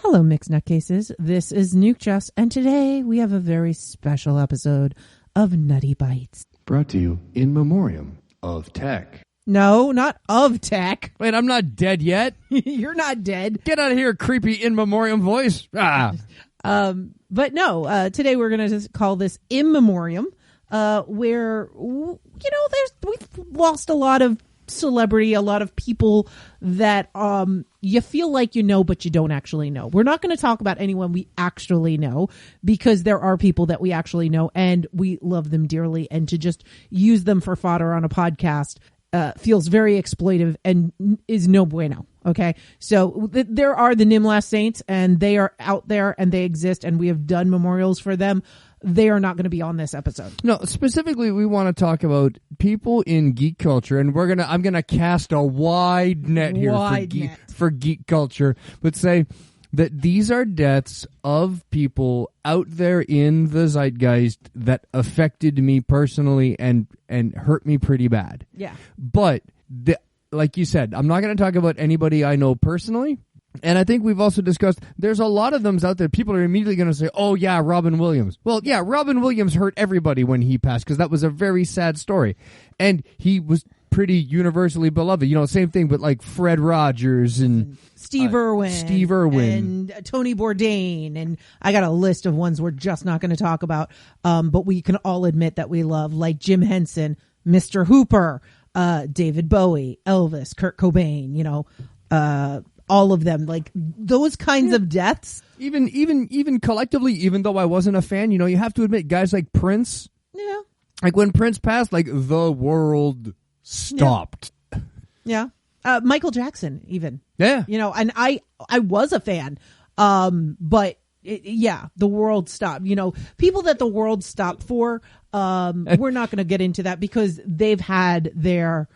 Hello, Mixed Nutcases. This is Nuke Just, and today we have a very special episode of Nutty Bites. Brought to you in memoriam of tech. No, not of tech. Wait, I'm not dead yet. You're not dead. Get out of here, creepy in memoriam voice. But no, today we're going to call this in memoriam, where, we've lost a lot of celebrity, a lot of people that you feel like you know, but you don't actually know. We're not going to talk about anyone we actually know, because there are people that we actually know and we love them dearly, and to just use them for fodder on a podcast feels very exploitive and is no bueno. Okay, so there are the Nimlas Saints, and they are out there and they exist, and we have done memorials for them. They are not going to be on this episode. No, specifically, we want to talk about people in geek culture, and I'm gonna cast a wide net here for geek culture, but say that these are deaths of people out there in the zeitgeist that affected me personally and hurt me pretty bad. Yeah, but like you said, I'm not going to talk about anybody I know personally. And I think we've also discussed there's a lot of them out there. People are immediately going to say, oh, yeah, Robin Williams. Well, yeah, Robin Williams hurt everybody when he passed, because that was a very sad story. And he was pretty universally beloved. You know, same thing, but like Fred Rogers and Steve Irwin. And Tony Bourdain. And I got a list of ones we're just not going to talk about. But we can all admit that we love, like Jim Henson, Mr. Hooper, David Bowie, Elvis, Kurt Cobain, all of them, like those kinds of deaths. Even collectively, even though I wasn't a fan, you have to admit, guys like Prince. Yeah. Like when Prince passed, like the world stopped. Yeah. Michael Jackson, even. Yeah. And I was a fan. But the world stopped. People that the world stopped for, we're not going to get into that, because they've had their,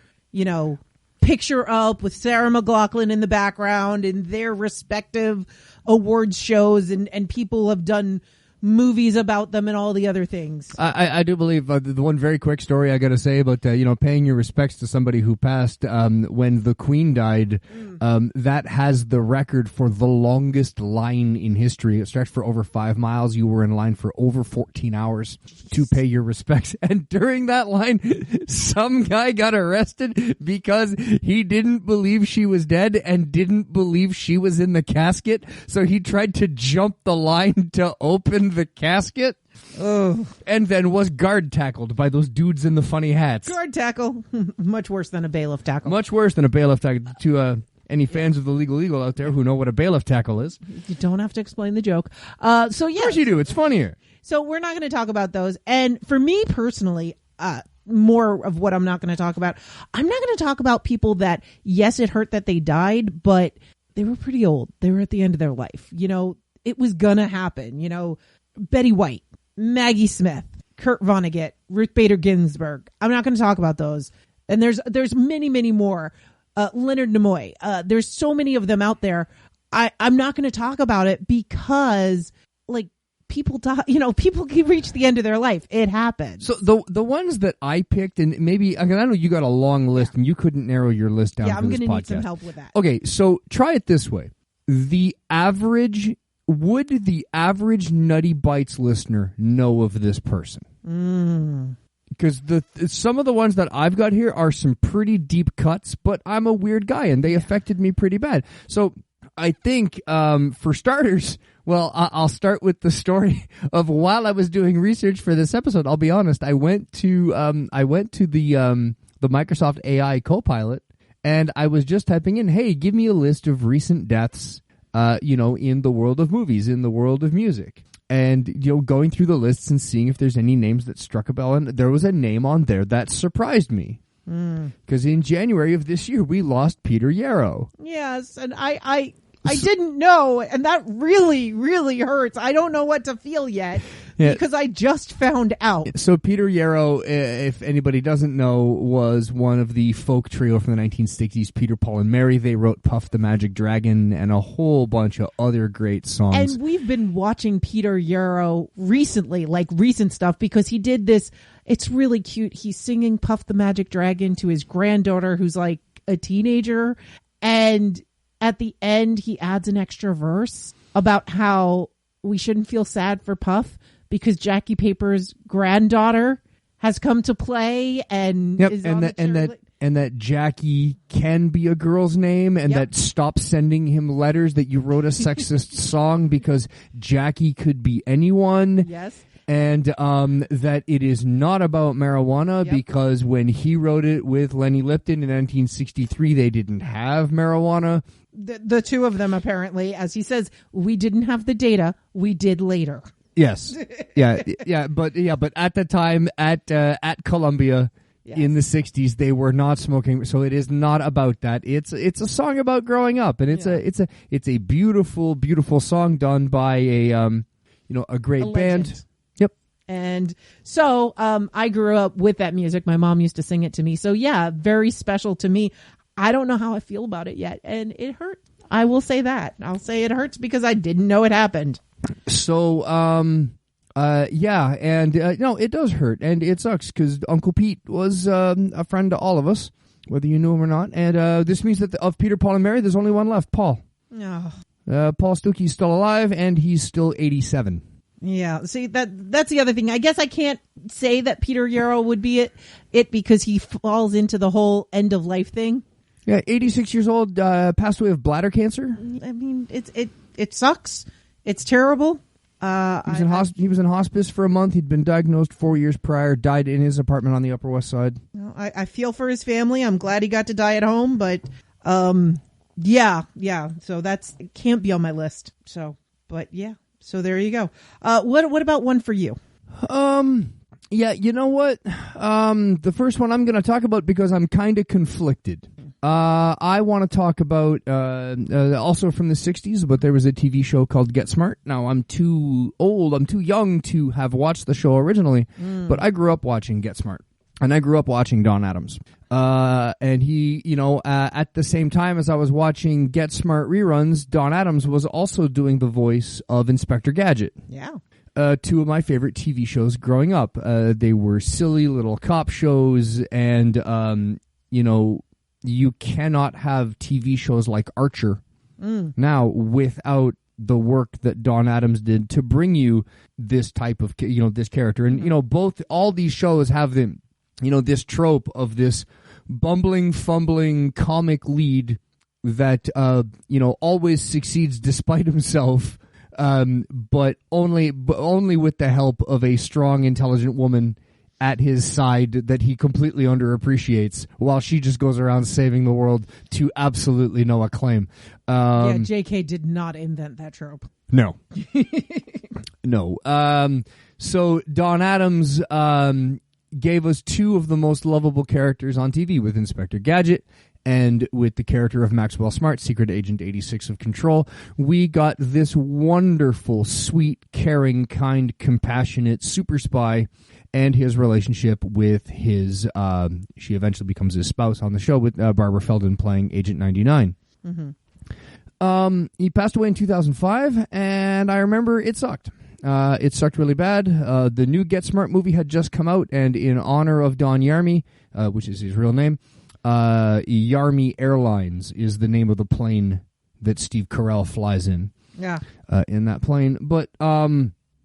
picture up with Sarah McLachlan in the background in their respective awards shows, and people have done movies about them and all the other things. I do believe the one very quick story I got to say about paying your respects to somebody who passed when the Queen died. That has the record for the longest line in history. It stretched for over 5 miles. You were in line for over 14 hours to pay your respects, and during that line, some guy got arrested because he didn't believe she was dead and didn't believe she was in the casket, so he tried to jump the line to open the casket. And then was guard tackled by those dudes in the funny hats. Guard tackle. Much worse than a bailiff tackle. Much worse than a bailiff tackle. To any fans of the Legal Eagle out there who know what a bailiff tackle is. You don't have to explain the joke. Of course you do. It's funnier. So we're not going to talk about those. And for me personally, more of what I'm not going to talk about. I'm not going to talk about people that, yes, it hurt that they died, but they were pretty old. They were at the end of their life. It was going to happen. Betty White, Maggie Smith, Kurt Vonnegut, Ruth Bader Ginsburg. I'm not going to talk about those. And there's many, many more. Leonard Nimoy. There's so many of them out there. I'm not going to talk about it because, people die. People can reach the end of their life. It happens. So the ones that I picked, and maybe I know you got a long list and you couldn't narrow your list down. Yeah, for I'm going to need some help with that. Okay, so try it this way: Would the average Nutty Bites listener know of this person? Because some of the ones that I've got here are some pretty deep cuts, but I'm a weird guy and they affected me pretty bad. So I think for starters, well, I'll start with the story of while I was doing research for this episode. I'll be honest, I went to the Microsoft AI Copilot, and I was just typing in, "Hey, give me a list of recent deaths." In the world of movies, in the world of music. And, going through the lists and seeing if there's any names that struck a bell. And there was a name on there that surprised me. Because in January of this year, we lost Peter Yarrow. Yes, and I didn't know, and that really, really hurts. I don't know what to feel yet. Because I just found out. So Peter Yarrow, if anybody doesn't know, was one of the folk trio from the 1960s, Peter, Paul, and Mary. They wrote Puff the Magic Dragon and a whole bunch of other great songs. And we've been watching Peter Yarrow recently, recent stuff, because he did this. It's really cute. He's singing Puff the Magic Dragon to his granddaughter, who's like a teenager. And at the end, he adds an extra verse. about how we shouldn't feel sad for Puff because Jackie Paper's granddaughter has come to play and Yep, is and on that the and that cheerle- and that Jackie can be a girl's name, and Yep. that stop sending him letters that you wrote a sexist song because Jackie could be anyone. Yes. And that it is not about marijuana Yep. because when he wrote it with Lenny Lipton in 1963, they didn't have marijuana. The two of them, apparently, as he says, we didn't have the data. We did later. Yes, but at the time at Columbia in the 60s, they were not smoking. So it is not about that. It's a song about growing up, and it's a beautiful, beautiful song done by a great A band. legend. Yep. And so I grew up with that music. My mom used to sing it to me. So yeah, very special to me. I don't know how I feel about it yet. And it hurt. I will say that. I'll say it hurts because I didn't know it happened. So, no, it does hurt. And it sucks because Uncle Pete was a friend to all of us, whether you knew him or not. And this means that of Peter, Paul, and Mary, there's only one left, Paul. Oh. Paul Stuckey's still alive, and he's still 87. Yeah, see, that's the other thing. I guess I can't say that Peter Yarrow would be it because he falls into the whole end of life thing. Yeah, 86 years old, passed away of bladder cancer. I mean, it sucks. It's terrible. He was in hospice for a month. He'd been diagnosed 4 years prior, died in his apartment on the Upper West Side. I feel for his family. I'm glad he got to die at home, but yeah. So it can't be on my list. So, but yeah. So there you go. What about one for you? Yeah, you know what? The first one I'm going to talk about because I'm kind of conflicted. I want to talk about also from the 60s, but there was a TV show called Get Smart. Now, I'm too young to have watched the show originally, but I grew up watching Get Smart. And I grew up watching Don Adams. And he, at the same time as I was watching Get Smart reruns, Don Adams was also doing the voice of Inspector Gadget. Yeah. Two of my favorite TV shows growing up. They were silly little cop shows, and, you cannot have TV shows like Archer now without the work that Don Adams did to bring you this type of, this character. And, all these shows have them, this trope of this bumbling, fumbling comic lead that, always succeeds despite himself, but only with the help of a strong, intelligent woman at his side that he completely underappreciates, while she just goes around saving the world to absolutely no acclaim. JK did not invent that trope. No. No. So Don Adams gave us two of the most lovable characters on TV with Inspector Gadget and with the character of Maxwell Smart, Secret Agent 86 of Control. We got this wonderful, sweet, caring, kind, compassionate super spy and his relationship with his, she eventually becomes his spouse on the show, with Barbara Feldon playing Agent 99. Mm-hmm. He passed away in 2005, and I remember it sucked. It sucked really bad. The new Get Smart movie had just come out, and in honor of Don Yarmy, which is his real name, Yarmy Airlines is the name of the plane that Steve Carell flies in. Yeah. In that plane. But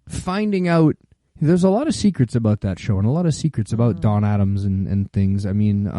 finding out, there's a lot of secrets about that show and a lot of secrets about Don Adams and things. I mean,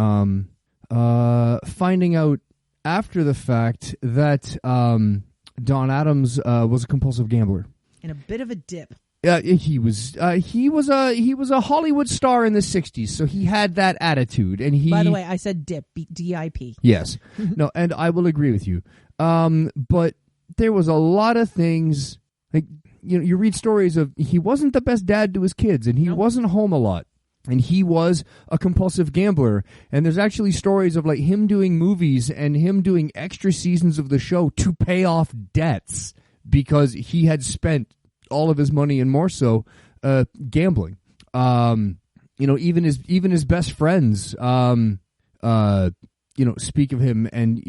finding out after the fact that Don Adams was a compulsive gambler. In a bit of a dip. He was a Hollywood star in the 60s, so he had that attitude. And he, by the way, I said dip, D-I-P. Yes. No, and I will agree with you. But there was a lot of things, like, you read stories of he wasn't the best dad to his kids, and he wasn't home a lot, and he was a compulsive gambler. And there's actually stories of like him doing movies and him doing extra seasons of the show to pay off debts because he had spent all of his money and more so gambling. Even his best friends speak of him and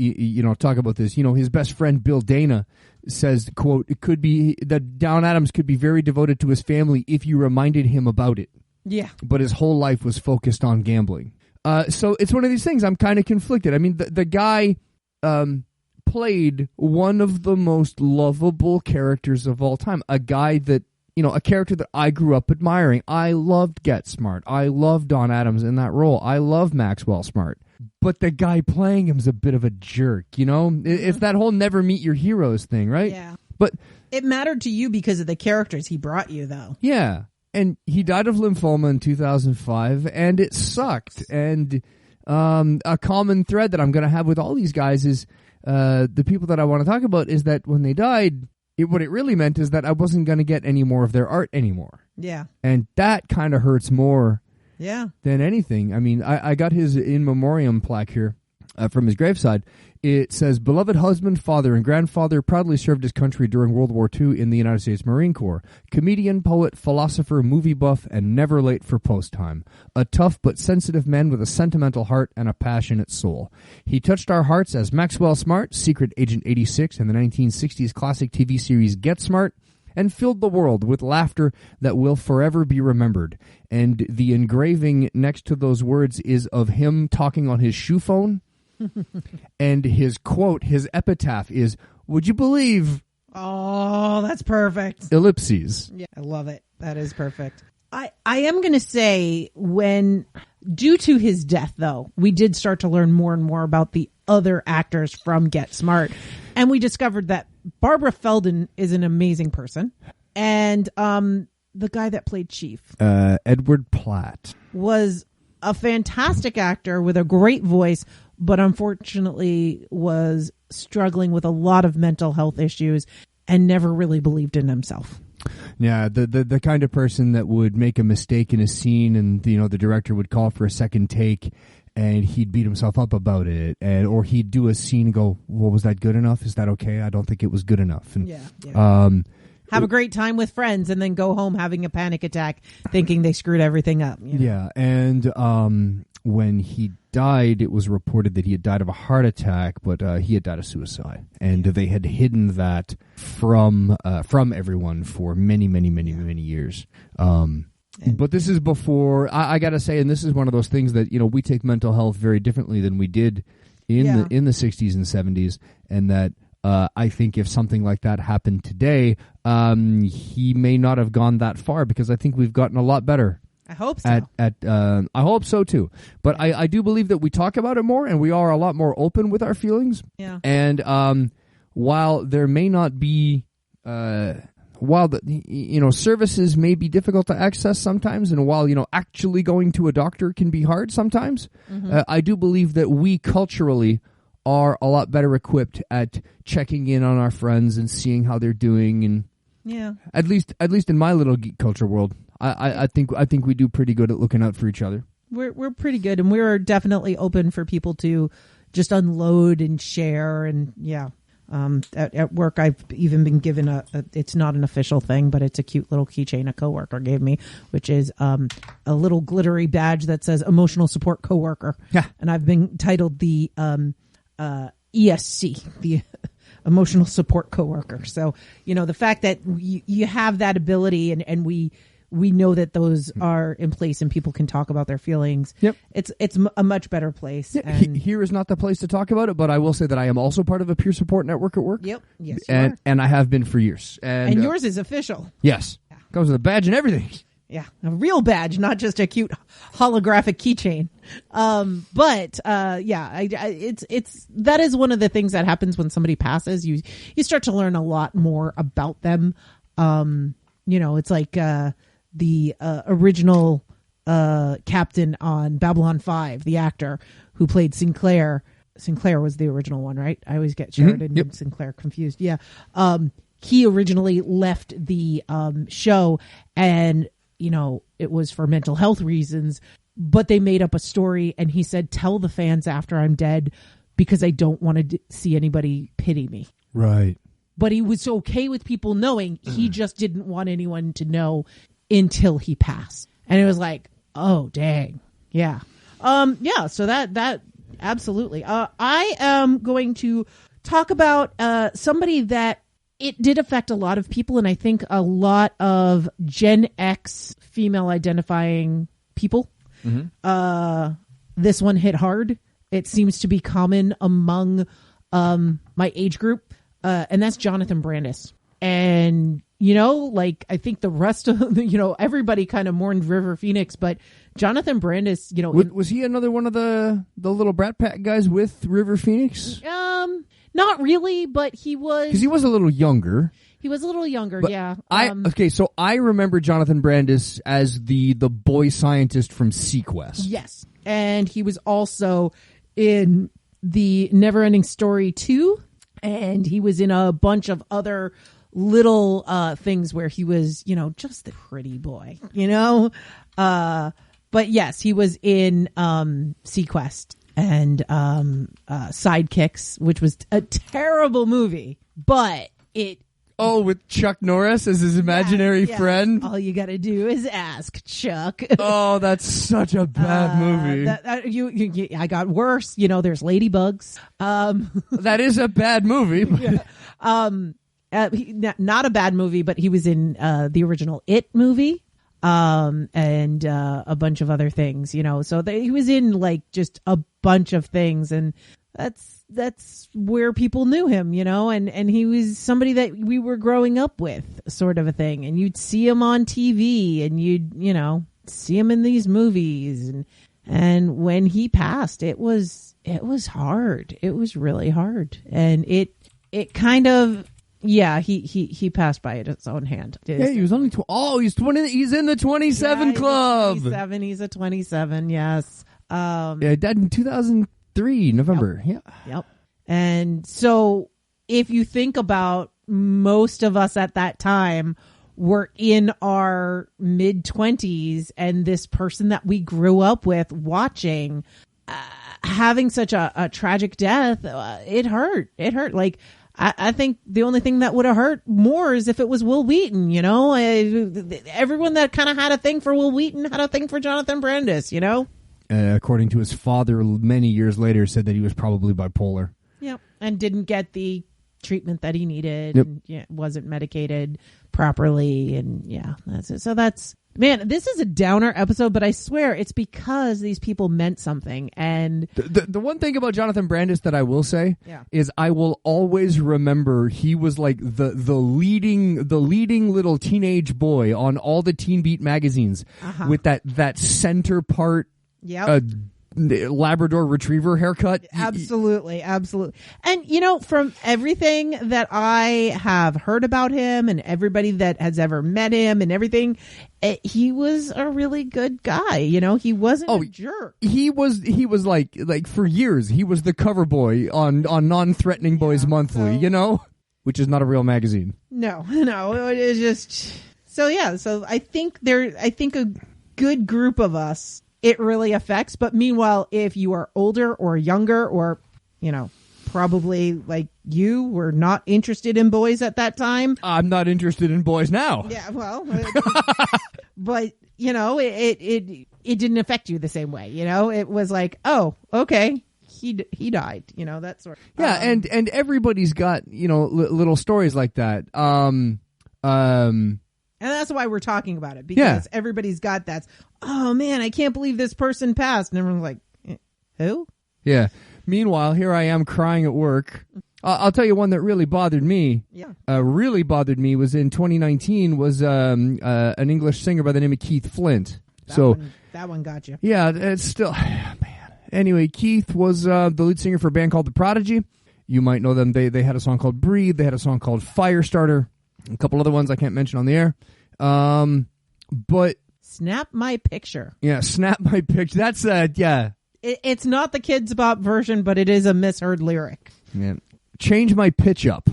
talk about this. His best friend Bill Dana says, quote, "It could be that Don Adams could be very devoted to his family if you reminded him about it." Yeah. But his whole life was focused on gambling. So it's one of these things. I'm kind of conflicted. I mean, the guy played one of the most lovable characters of all time. A guy that, a character that I grew up admiring. I loved Get Smart. I loved Don Adams in that role. I love Maxwell Smart. But the guy playing him's a bit of a jerk, It's that whole never meet your heroes thing, right? Yeah. But it mattered to you because of the characters he brought you, though. Yeah. And he died of lymphoma in 2005, and it sucked. And a common thread that I'm going to have with all these guys is the people that I want to talk about is that when they died, what it really meant is that I wasn't going to get any more of their art anymore. Yeah. And that kind of hurts more than anything. I mean, I got his in memoriam plaque here from his graveside. It says, beloved husband, father, and grandfather, proudly served his country during World War II in the United States Marine Corps. Comedian, poet, philosopher, movie buff, and never late for post time. A tough but sensitive man with a sentimental heart and a passionate soul. He touched our hearts as Maxwell Smart, Secret Agent 86 in the 1960s classic TV series Get Smart, and filled the world with laughter that will forever be remembered. And the engraving next to those words is of him talking on his shoe phone. And his quote, his epitaph is, would you believe? Oh, that's perfect. Ellipses. Yeah, I love it. That is perfect. I am going to say due to his death, though, we did start to learn more and more about the other actors from Get Smart. And we discovered that Barbara Feldon is an amazing person. And the guy that played Chief, Edward Platt, was a fantastic actor with a great voice, but unfortunately was struggling with a lot of mental health issues and never really believed in himself. Yeah, the kind of person that would make a mistake in a scene and the director would call for a second take and he'd beat himself up about it, or he'd do a scene and go, well, was that good enough? Is that okay? I don't think it was good enough. And, have a great time with friends and then go home having a panic attack thinking they screwed everything up. Yeah, and when he died, it was reported that he had died of a heart attack, but he had died of suicide. And they had hidden that from everyone for many, many, many, many years. But this is before, I got to say, and this is one of those things that, we take mental health very differently than we did in the 60s and 70s, and that I think if something like that happened today, he may not have gone that far, because I think we've gotten a lot better. I hope so. I hope so too. But I do believe that we talk about it more, and we are a lot more open with our feelings. Yeah. And while there may not be, services may be difficult to access sometimes, and while actually going to a doctor can be hard sometimes, I do believe that we culturally are a lot better equipped at checking in on our friends and seeing how they're doing, and at least in my little geek culture world, I think we do pretty good at looking out for each other. We're pretty good, and we're definitely open for people to just unload and share, and at work I've even been given it's not an official thing, but it's a cute little keychain a coworker gave me, which is a little glittery badge that says emotional support coworker. Yeah. And I've been titled the ESC, the emotional support coworker. So, the fact that you have that ability and we know that those are in place and people can talk about their feelings. Yep. It's a much better place. Yeah, and here is not the place to talk about it, but I will say that I am also part of a peer support network at work. Yep. Yes, you are. And I have been for years. And yours is official. Yes. Yeah. Comes with a badge and everything. Yeah, a real badge, not just a cute holographic keychain. It's that is one of the things that happens when somebody passes. You start to learn a lot more about them. It's like the original captain on Babylon 5, the actor who played Sinclair. Sinclair was the original one, right? I always get Sheridan and Sinclair confused. Yeah. He originally left the show, and it was for mental health reasons, but they made up a story, and he said, tell the fans after I'm dead because I don't want to see anybody pity me. Right. But he was okay with people knowing. He just didn't want anyone to know until he passed. And it was like, oh, dang. Yeah. So that absolutely. I am going to talk about somebody that it did affect a lot of people, and I think a lot of Gen X female identifying people. Mm-hmm. This one hit hard. It seems to be common among my age group, and that's Jonathan Brandis. And like I think the rest of everybody kind of mourned River Phoenix, but Jonathan Brandis, was he another one of the little Brat Pack guys with River Phoenix? Not really, but he was, because he was a little younger. He was a little younger, but yeah. So I remember Jonathan Brandis as the boy scientist from Sequest. Yes, and he was also in the Neverending Story 2, and he was in a bunch of other little things where he was, just the pretty boy, but yes, he was in Sequest and Sidekicks, which was a terrible movie, but it. Oh, with Chuck Norris as his imaginary friend? All you got to do is ask Chuck. Oh, that's such a bad movie. I got worse. There's ladybugs. That is a bad movie. But... not a bad movie, but he was in the original It movie, and a bunch of other things. So he was in like just a bunch of things, and that's where people knew him, and he was somebody that we were growing up with, sort of a thing. And you'd see him on TV, and you'd see him in these movies, and when he passed, it was hard. It was really hard, and it kind of. Yeah, he passed by its own hand. Yeah, he was only he's 20. He's in the 27 club. 27. He's a 27. Yes. Yeah, he died in 2003 November. Yep. And so, if you think about most of us at that time were in our mid 20s, and this person that we grew up with watching having such a tragic death, it hurt. It hurt. Like. I think the only thing that would have hurt more is if it was Will Wheaton, everyone that kind of had a thing for Will Wheaton had a thing for Jonathan Brandis, According to his father, many years later, said that he was probably bipolar. Yep. And didn't get the treatment that he needed. Yep. And wasn't medicated properly. And that's it. So man, this is a downer episode, but I swear it's because these people meant something. And the one thing about Jonathan Brandis that I will say is I will always remember he was like the leading little teenage boy on all the Teen Beat magazines with that center part. Yeah. Labrador Retriever haircut. Absolutely. And from everything that I have heard about him and everybody that has ever met him and everything, he was a really good guy. He wasn't a jerk. He was like for years he was the cover boy on Non-Threatening Boys Monthly, which is not a real magazine. No, it is just so I think a good group of us it really affects. But meanwhile, if you are older or younger or, probably like you were not interested in boys at that time. I'm not interested in boys now. Yeah, well, but, it didn't affect you the same way. It was like, oh, okay. He died, that sort of. Yeah. And everybody's got, little stories like that. And that's why we're talking about it, because everybody's got that. Oh, man, I can't believe this person passed. And everyone's like, who? Yeah. Meanwhile, here I am crying at work. I'll tell you one that really bothered me. Yeah. Really bothered me was in 2019 was an English singer by the name of Keith Flint. That one got you. Yeah, it's still... man. Anyway, Keith was the lead singer for a band called The Prodigy. You might know them. They had a song called Breathe. They had a song called Firestarter. A couple other ones I can't mention on the air. But Snap My Picture. Yeah, Snap My Picture. That's It's not the Kids Bop version, but it is a misheard lyric. Yeah. Change My Pitch Up.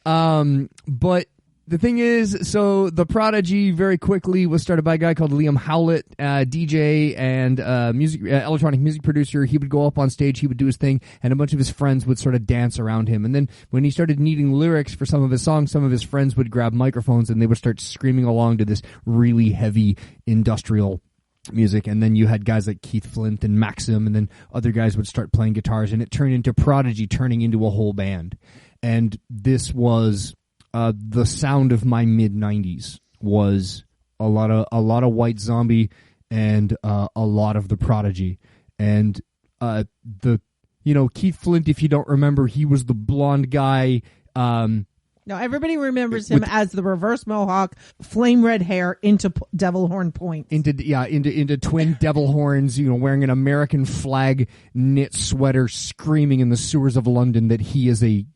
But the thing is, so The Prodigy very quickly was started by a guy called Liam Howlett, DJ and electronic music producer. He would go up on stage, he would do his thing, and a bunch of his friends would sort of dance around him. And then when he started needing lyrics for some of his songs, some of his friends would grab microphones and they would start screaming along to this really heavy industrial music. And then you had guys like Keith Flint and Maxim, and then other guys would start playing guitars, and it turned into Prodigy turning into a whole band. And this was the sound of my mid-90s was a lot of White Zombie and a lot of The Prodigy. And Keith Flint, if you don't remember, he was the blonde guy. No, everybody remembers him as the reverse mohawk, flame red hair into devil horn points. Into twin devil horns, wearing an American flag knit sweater, screaming in the sewers of London that he is a,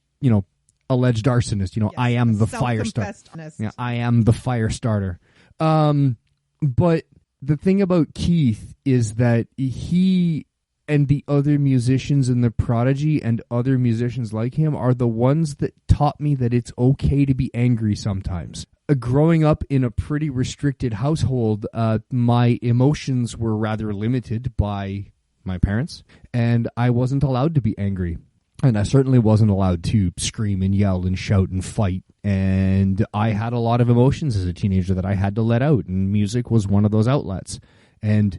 alleged arsonist. Yes, I am the fire starter. Yeah, I am the fire starter. But the thing about Keith is that he and the other musicians in the Prodigy and other musicians like him are the ones that taught me that it's okay to be angry sometimes. Growing up in a pretty restricted household, my emotions were rather limited by my parents, and I wasn't allowed to be angry. And I certainly wasn't allowed to scream and yell and shout and fight. And I had a lot of emotions as a teenager that I had to let out, and music was one of those outlets. And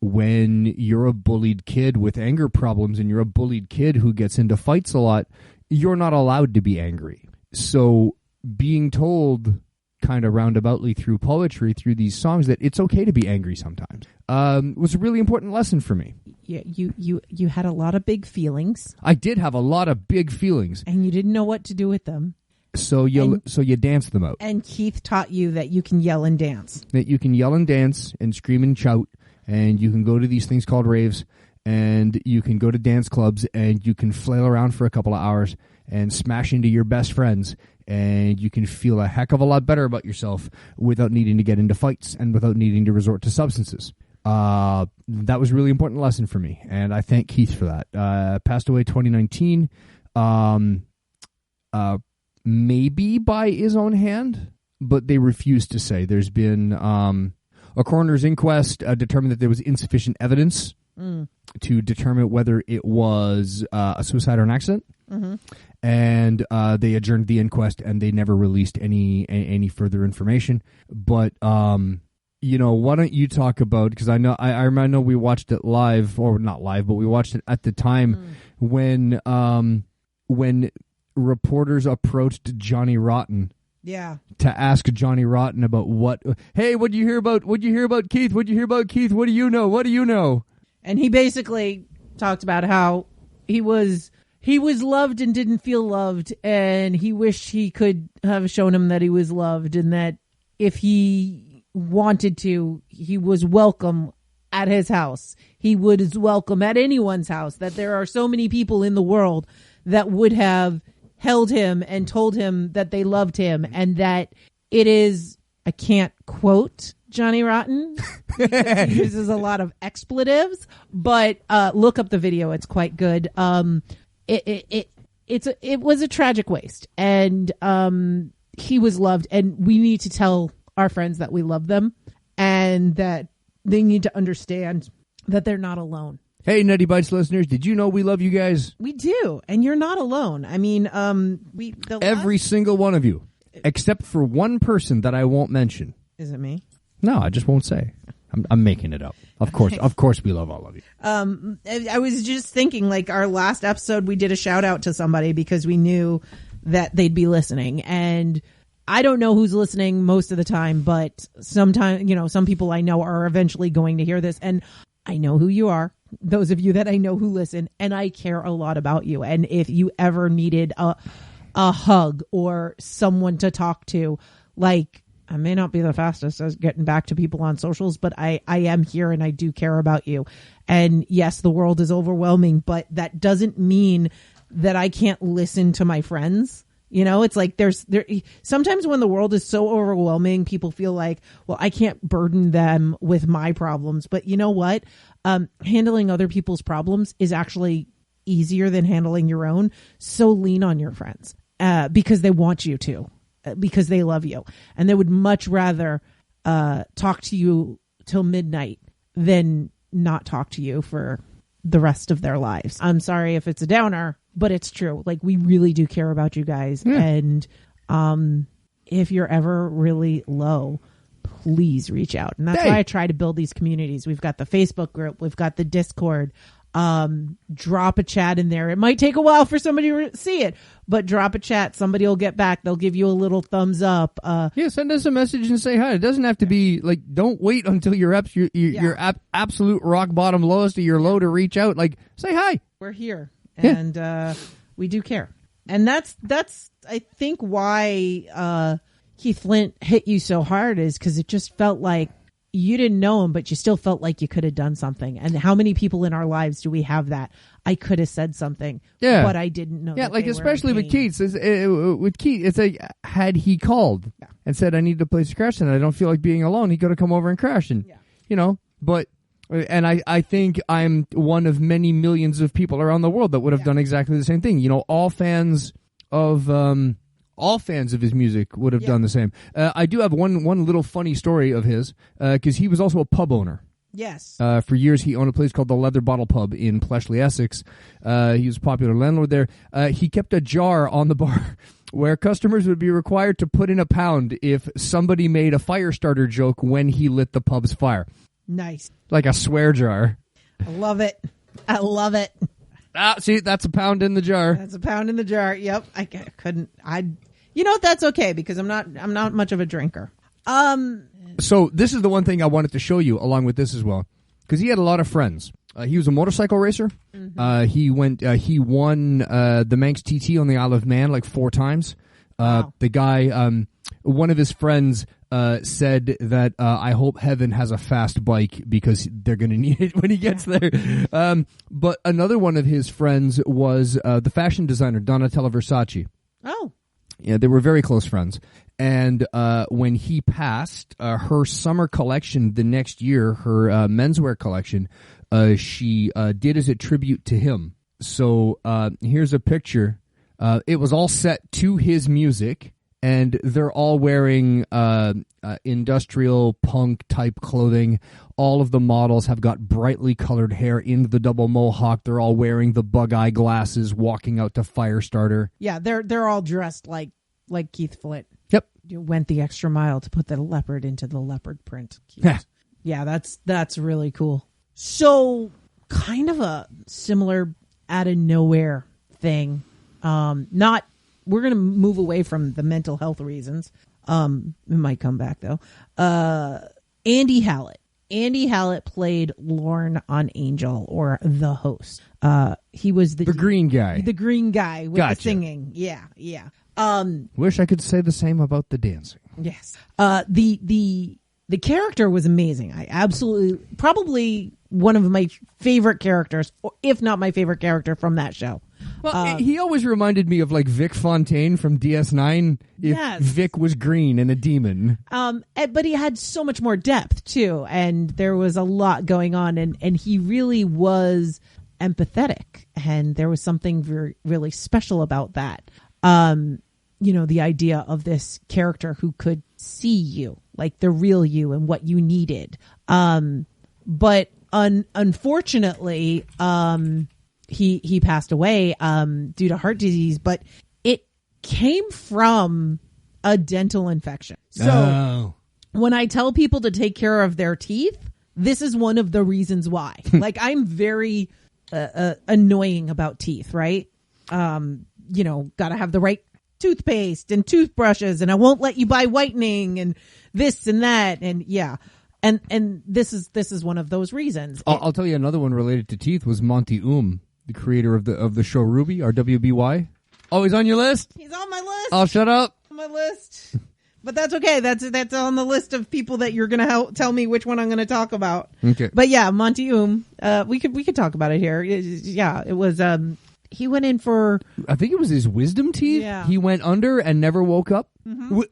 when you're a bullied kid with anger problems and you're a bullied kid who gets into fights a lot, you're not allowed to be angry. So being told kind of roundaboutly through poetry, through these songs, that it's okay to be angry sometimes, was a really important lesson for me. Yeah, you had a lot of big feelings. I did have a lot of big feelings. And you didn't know what to do with them. So you danced them out. And Keith taught you that you can yell and dance. That you can yell and dance and scream and shout. And you can go to these things called raves, and you can go to dance clubs, and you can flail around for a couple of hours and smash into your best friends, and you can feel a heck of a lot better about yourself without needing to get into fights and without needing to resort to substances. That was a really important lesson for me, and I thank Keith for that. Passed away 2019, maybe by his own hand, but they refused to say. There's been... a coroner's inquest determined that there was insufficient evidence to determine whether it was a suicide or an accident. Mm-hmm. And they adjourned the inquest, and they never released any further information. But, why don't you talk about, because I know we watched it live, or not live, but we watched it at the time when reporters approached Johnny Rotten. Yeah. To ask Johnny Rotten about what'd you hear about Keith? What'd you hear about Keith? What do you know? And he basically talked about how he was loved and didn't feel loved, and he wished he could have shown him that he was loved, and that if he wanted to, he was welcome at his house. He was welcome at anyone's house, that there are so many people in the world that would have held him and told him that they loved him, and that it is, I can't quote Johnny Rotten, he uses a lot of expletives, but look up the video, it's quite good. It was a tragic waste, and he was loved, and we need to tell our friends that we love them, and that they need to understand that they're not alone. Hey, Nutty Bites listeners, did you know we love you guys? We do, and you're not alone. I mean, every single one of you, except for one person that I won't mention. Is it me? No, I just won't say. I'm making it up. Of course, we love all of you. I was just thinking, like, our last episode, we did a shout out to somebody because we knew that they'd be listening, and I don't know who's listening most of the time, but sometimes, some people I know are eventually going to hear this, and I know who you are. Those of you that I know who listen, and I care a lot about you. And if you ever needed a hug or someone to talk to, like, I may not be the fastest as getting back to people on socials, but I am here and I do care about you. And yes, the world is overwhelming, but that doesn't mean that I can't listen to my friends. It's like there sometimes when the world is so overwhelming, people feel like, well, I can't burden them with my problems. But you know what? Handling other people's problems is actually easier than handling your own. So lean on your friends because they want you to, because they love you, and they would much rather talk to you till midnight than not talk to you for the rest of their lives. I'm sorry if it's a downer, but it's true. Like, we really do care about you guys. Yeah. And if you're ever really low, please reach out. And that's why I try to build these communities. We've got the Facebook group. We've got the Discord. drop a chat in there. It might take a while for somebody to see it, but drop a chat. Somebody will get back. They'll give you a little thumbs up. Send us a message and say hi. It doesn't have to be like, don't wait until you're absolute rock bottom lowest of your low to reach out. Like, say hi. We're here, and we do care. And that's I think why Keith Flint hit you so hard is because it just felt like you didn't know him, but you still felt like you could have done something. And how many people in our lives do we have that? I could have said something, but I didn't know. Yeah, like especially with Keith. With Keith, it's like, had he called and said, I need to place a crash and I don't feel like being alone, he could have come over and crashed. And, and I think I'm one of many millions of people around the world that would have done exactly the same thing. You know, all fans of his music would have done the same. I do have one little funny story of his, because he was also a pub owner. Yes. For years, he owned a place called the Leather Bottle Pub in Pleshley, Essex. He was a popular landlord there. He kept a jar on the bar where customers would be required to put in £1 if somebody made a fire starter joke when he lit the pub's fire. Nice. Like a swear jar. I love it. See, that's £1 in the jar. That's £1 in the jar. Yep. I couldn't. You know what? That's okay because I'm not much of a drinker. So this is the one thing I wanted to show you along with this as well, because he had a lot of friends. He was a motorcycle racer. Mm-hmm. He won the Manx TT on the Isle of Man like 4 times. Wow. The guy, one of his friends said that I hope Heaven has a fast bike because they're going to need it when he gets there. But another one of his friends was the fashion designer Donatella Versace. Oh. Yeah, they were very close friends. And when he passed, her summer collection the next year, her menswear collection, she did as a tribute to him. So here's a picture. It was all set to his music, and they're all wearing industrial punk type clothing. All of the models have got brightly colored hair in the double mohawk. They're all wearing the bug eye glasses, walking out to Firestarter. Yeah, they're all dressed like Keith Flint. Yep. You went the extra mile to put the leopard into the leopard print. Yeah, that's really cool. So kind of a similar out of nowhere thing. We're going to move away from the mental health reasons. It might come back though. Andy Hallett. Andy Hallett played Lorne on Angel, or the host. He was the green guy. The green guy with the singing. Yeah. Wish I could say the same about the dancing. Yes. The character was amazing. I absolutely, probably one of my favorite characters, if not my favorite character from that show. Well, he always reminded me of like Vic Fontaine from DS9 if Vic was green and a demon. But he had so much more depth too, and there was a lot going on, and he really was empathetic, and there was something very, really special about that. The idea of this character who could see you, like the real you and what you needed. But unfortunately, he passed away due to heart disease, but it came from a dental infection. So when I tell people to take care of their teeth, this is one of the reasons why. Like, I'm very annoying about teeth, right? Got to have the right toothpaste and toothbrushes, and I won't let you buy whitening and this and that, and and this is one of those reasons. I'll tell you another one related to teeth was Monty the creator of the show Ruby, RWBY. Oh, he's on your list? He's on my list. Oh, shut up. On my list. But that's okay. That's on the list of people that you're going to tell me which one I'm going to talk about. Okay. But yeah, Monty we could talk about it here. It was he went in for, I think it was his wisdom teeth. Yeah. He went under and never woke up,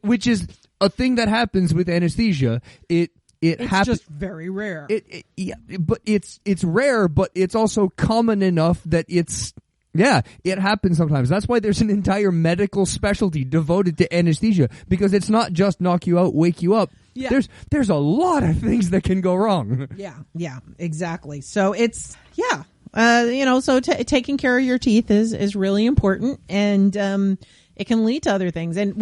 which is a thing that happens with anesthesia. It's just very rare. But it's rare, but it's also common enough that it happens sometimes. That's why there's an entire medical specialty devoted to anesthesia, because it's not just knock you out, wake you up. Yeah. There's a lot of things that can go wrong. Yeah, exactly. So it's taking care of your teeth is really important, and it can lead to other things. And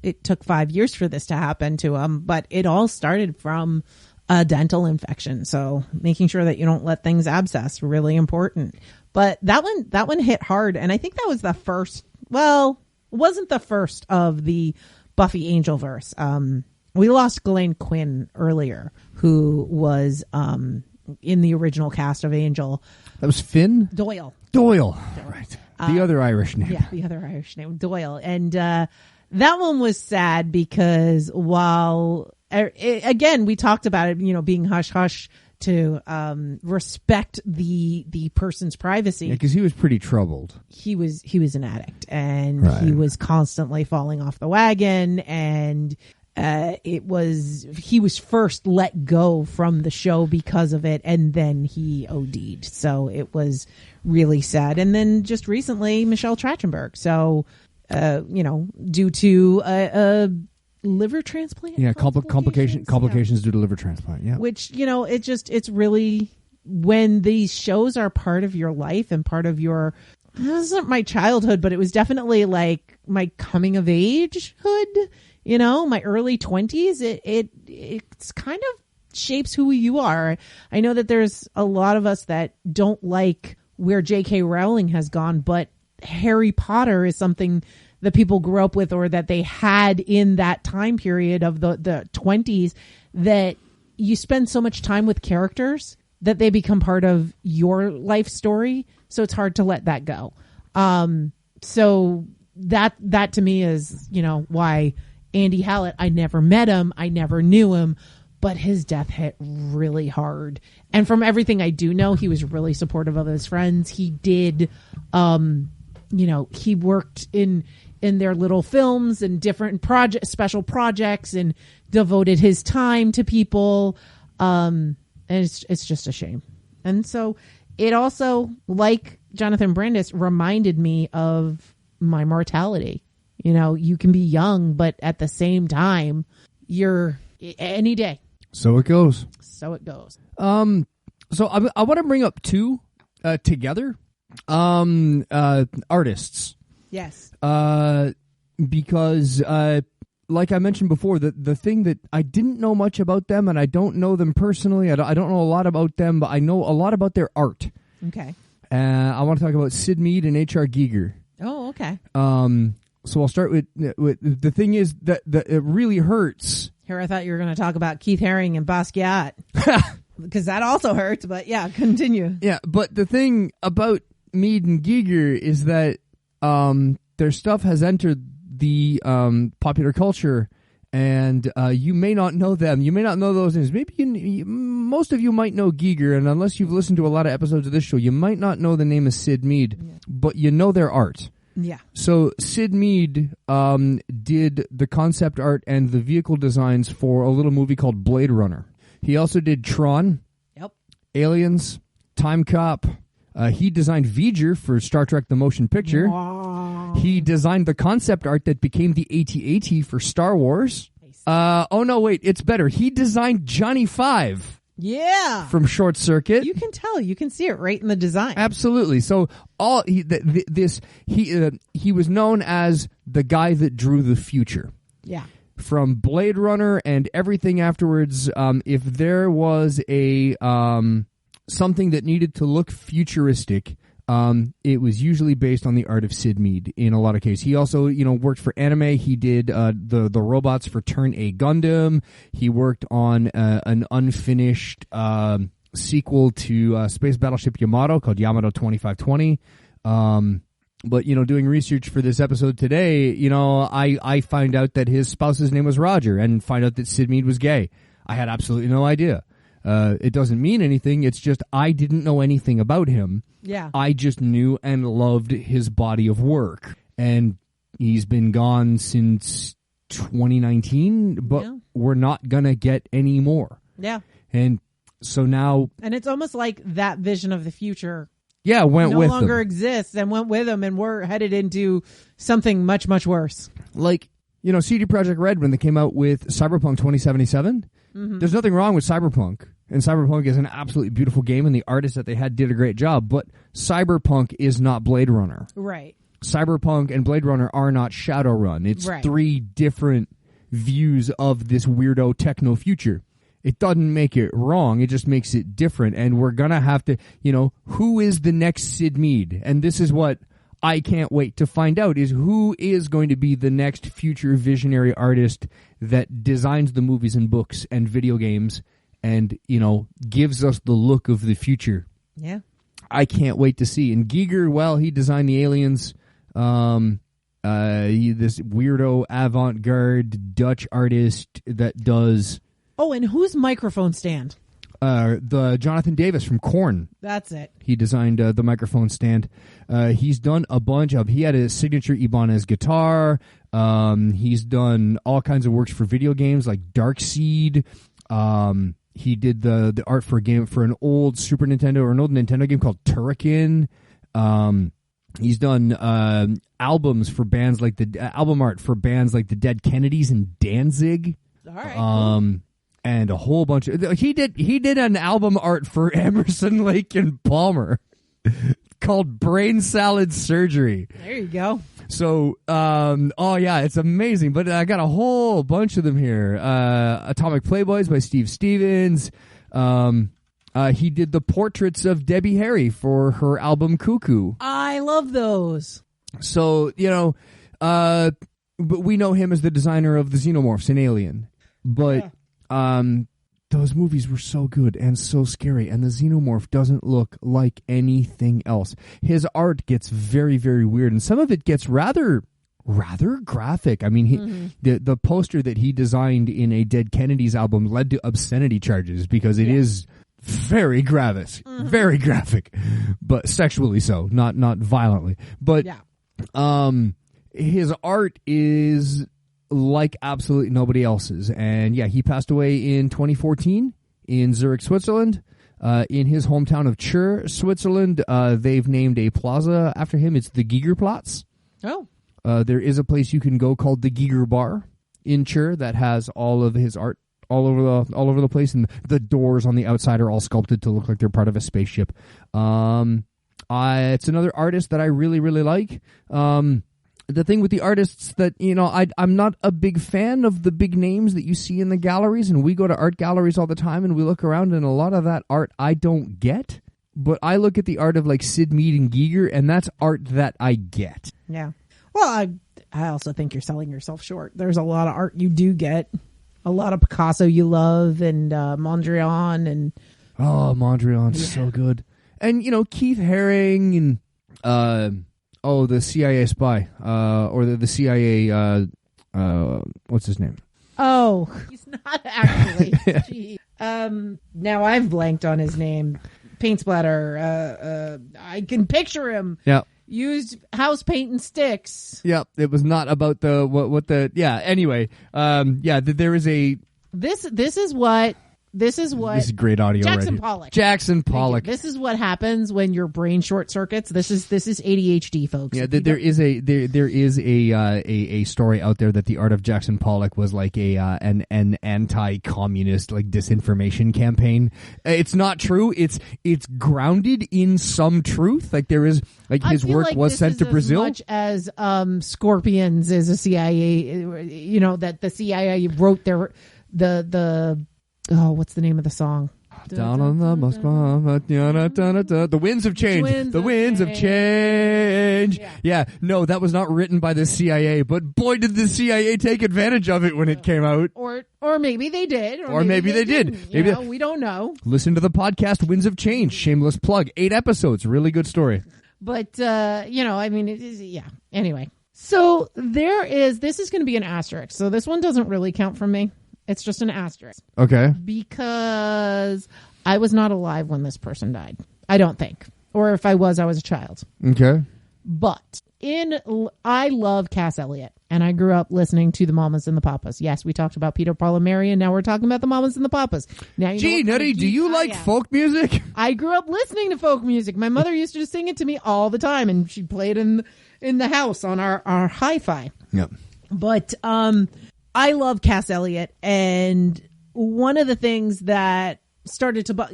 it took 5 years for this to happen to him, but it all started from a dental infection. So making sure that you don't let things abscess, really important. But that one hit hard. And I think that was the first, well, it wasn't the first of the Buffy Angelverse. We lost Ghislaine Quinn earlier, who was in the original cast of Angel. That was Finn? Doyle. Right. The other Irish name. Yeah, the other Irish name, Doyle. And that one was sad because while, again, we talked about it, being hush-hush to respect the person's privacy. Yeah, because he was pretty troubled. He was an addict, and he was constantly falling off the wagon, and he was first let go from the show because of it, and then he OD'd. So it was really sad. And then just recently, Michelle Trachtenberg. So, due to a liver transplant. Yeah, complications due to liver transplant. Yeah, which it's really, when these shows are part of your life and part of your, this isn't my childhood, but it was definitely like my coming of age hood. My early 20s. It's kind of shapes who you are. I know that there's a lot of us that don't like where J.K. Rowling has gone, but Harry Potter is something that people grew up with, or that they had in that time period of the 20s, that you spend so much time with characters that they become part of your life story. So it's hard to let that go. So that to me is, why Andy Hallett, I never met him. I never knew him, but his death hit really hard. And from everything I do know, he was really supportive of his friends. He did, he worked in their little films and different special projects, and devoted his time to people. And it's just a shame. And so it also, like Jonathan Brandis, reminded me of my mortality. You can be young, but at the same time, you're any day. So it goes. So I want to bring up two together artists. Yes. Because like I mentioned before, the thing that I didn't know much about them, and I don't know them personally. I don't know a lot about them, but I know a lot about their art. Okay. I want to talk about Sid Mead and H.R. Giger. Oh, okay. So I'll start with the thing is that it really hurts. Here, I thought you were going to talk about Keith Haring and Basquiat, because that also hurts. But yeah, continue. Yeah, but the thing about Mead and Giger is that their stuff has entered the popular culture, and you may not know them. You may not know those names. Maybe most of you might know Giger, and unless you've listened to a lot of episodes of this show, you might not know the name of Sid Mead, but you know their art. Yeah. So Sid Mead did the concept art and the vehicle designs for a little movie called Blade Runner. He also did Tron, Aliens, Time Cop. He designed V'ger for Star Trek The Motion Picture. Wow. He designed the concept art that became the AT-AT for Star Wars. Oh, no, wait, it's better. He designed Johnny Five. Yeah. From Short Circuit. You can tell. You can see it right in the design. Absolutely. So he was known as the guy that drew the future. Yeah. From Blade Runner and everything afterwards, if there was a something that needed to look futuristic, it was usually based on the art of Sid Mead in a lot of cases. He also, worked for anime. He did the robots for Turn A Gundam. He worked on an unfinished sequel to Space Battleship Yamato called Yamato 2520. But, doing research for this episode today, I find out that his spouse's name was Roger, and find out that Sid Mead was gay. I had absolutely no idea. It doesn't mean anything. It's just I didn't know anything about him. Yeah. I just knew and loved his body of work. And he's been gone since 2019, but we're not going to get any more. Yeah. And so now... And it's almost like that vision of the future went no with longer them. exists and went with him, and we're headed into something much, much worse. Like, CD Projekt Red, when they came out with Cyberpunk 2077, there's nothing wrong with Cyberpunk. And Cyberpunk is an absolutely beautiful game, and the artists that they had did a great job. But Cyberpunk is not Blade Runner. Right. Cyberpunk and Blade Runner are not Shadowrun. It's three different views of this weirdo techno future. It doesn't make it wrong. It just makes it different. And we're going to have to, who is the next Sid Mead? And this is what I can't wait to find out, is who is going to be the next future visionary artist that designs the movies and books and video games and, gives us the look of the future. Yeah. I can't wait to see. And Giger, well, he designed the aliens. This weirdo avant-garde Dutch artist that does... Oh, and whose microphone stand? The Jonathan Davis from Korn. That's it. He designed the microphone stand. He's done a bunch of... He had a signature Ibanez guitar. He's done all kinds of works for video games like Darkseid. He did the art for a game for an old Super Nintendo or an old Nintendo game called Turrican. He's done albums for bands like album art for bands like the Dead Kennedys and Danzig. All right. Cool. And a whole bunch of he did an album art for Emerson, Lake and Palmer called Brain Salad Surgery. There you go. So, it's amazing. But I got a whole bunch of them here. Atomic Playboys by Steve Stevens. He did the portraits of Debbie Harry for her album Cuckoo. I love those. So, but we know him as the designer of the Xenomorphs in Alien. But those movies were so good and so scary, and the Xenomorph doesn't look like anything else. His art gets very, very weird, and some of it gets rather graphic. I mean, the poster that he designed in a Dead Kennedys album led to obscenity charges because it is very graphic, but sexually so, not violently. But his art is like absolutely nobody else's. And he passed away in 2014 in Zurich, Switzerland. In his hometown of Chur, Switzerland, they've named a plaza after him. It's the Gigerplatz. Oh. There is a place you can go called the Giger Bar in Chur that has all of his art all over the place, and the doors on the outside are all sculpted to look like they're part of a spaceship. It's another artist that I really, really like. The thing with the artists that, I'm not a big fan of the big names that you see in the galleries, and we go to art galleries all the time and we look around, and a lot of that art I don't get, but I look at the art of like Sid Mead and Giger, and that's art that I get. Yeah. Well, I also think you're selling yourself short. There's a lot of art you do get. A lot of Picasso you love, and Mondrian, and... Oh, Mondrian's so good. And, Keith Haring, and... the CIA spy, or the CIA, what's his name? Oh, he's not actually. Gee. Now I've blanked on his name. Paint splatter. I can picture him. Yeah. Used house paint and sticks. Yeah, it was not about anyway. There is a... This is what... This is great audio. Jackson right Pollock. Jackson Pollock. This is what happens when your brain short circuits. This is ADHD, folks. Yeah, there is a story out there that the art of Jackson Pollock was like an anti-communist like disinformation campaign. It's not true. It's grounded in some truth. Like there is like his work was sent to Brazil. As much as Scorpions is a CIA. That the CIA wrote the. Oh, what's the name of the song? Down on the the winds of change. The winds of change. Yeah, no, that was not written by the CIA, but boy, did the CIA take advantage of it when it came out. Or maybe they did. Or maybe they did. Maybe we don't know. Listen to the podcast Winds of Change. Shameless plug. 8 episodes. Really good story. But, Anyway. So this is going to be an asterisk. So this one doesn't really count for me. It's just an asterisk. Okay. Because I was not alive when this person died. I don't think. Or if I was a child. Okay. But I love Cass Elliot. And I grew up listening to the Mamas and the Papas. Yes, we talked about Peter, Paul, and Mary, and now we're talking about the Mamas and the Papas. Now, Gee, Nutty, do you like folk music? I grew up listening to folk music. My mother used to sing it to me all the time, and she'd play it in the house on our hi-fi. Yep. But I love Cass Elliot, and one of the things that started to